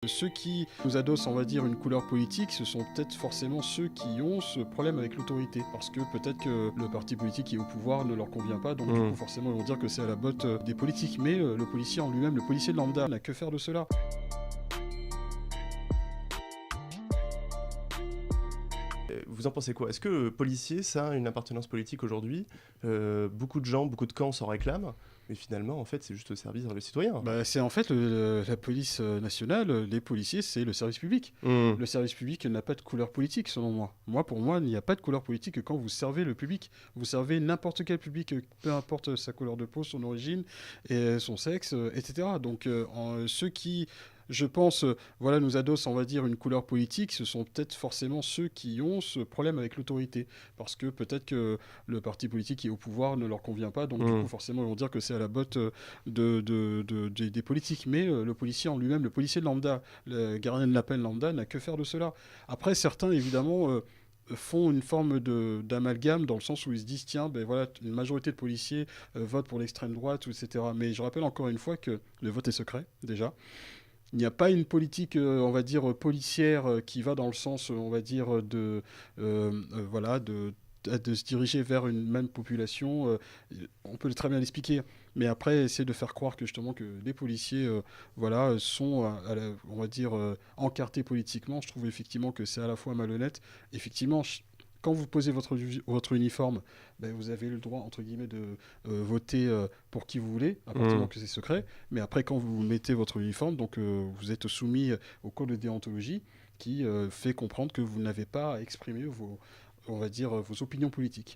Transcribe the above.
Ceux qui nous adossent, on va dire, une couleur politique, ce sont peut-être forcément ceux qui ont ce problème avec l'autorité. Parce que peut-être que le parti politique qui est au pouvoir ne leur convient pas, donc du coup forcément ils vont dire que c'est à la botte des politiques. Mais le policier en lui-même, le policier de lambda, n'a que faire de cela. Vous en pensez quoi? Est-ce que policier, ça a une appartenance politique aujourd'hui? Beaucoup de gens, beaucoup de camps s'en réclament, mais finalement, en fait, c'est juste servir le citoyen. Bah, c'est en fait la police nationale, les policiers, c'est le service public. Le service public n'a pas de couleur politique, selon moi. Pour moi, il n'y a pas de couleur politique quand vous servez le public. Vous servez n'importe quel public, peu importe sa couleur de peau, son origine, et son sexe, etc. Donc, ceux qui, je pense, voilà, nous adossent, on va dire, une couleur politique, ce sont peut-être forcément ceux qui ont ce problème avec l'autorité. Parce que peut-être que le parti politique qui est au pouvoir ne leur convient pas, donc du coup, forcément, ils vont dire que c'est à la botte des politiques. Mais le policier en lui-même, le policier de lambda, le gardien de la paix lambda, n'a que faire de cela. Après, certains, évidemment, font une forme d'amalgame dans le sens où ils se disent tiens, ben voilà, une majorité de policiers votent pour l'extrême droite, etc. Mais je rappelle encore une fois que le vote est secret, déjà. Il n'y a pas une politique, on va dire, policière qui va dans le sens, on va dire, voilà, de se diriger vers une même population. On peut très bien l'expliquer, mais après, essayer de faire croire que justement que les policiers, voilà, sont, on va dire, encartés politiquement, je trouve effectivement que c'est à la fois malhonnête. Effectivement, quand vous posez votre uniforme, ben, vous avez le droit, entre guillemets, de voter pour qui vous voulez, à partir du moment que c'est secret. Mais après, quand vous mettez votre uniforme, donc vous êtes soumis au code de déontologie qui fait comprendre que vous n'avez pas à exprimer on va dire, vos opinions politiques.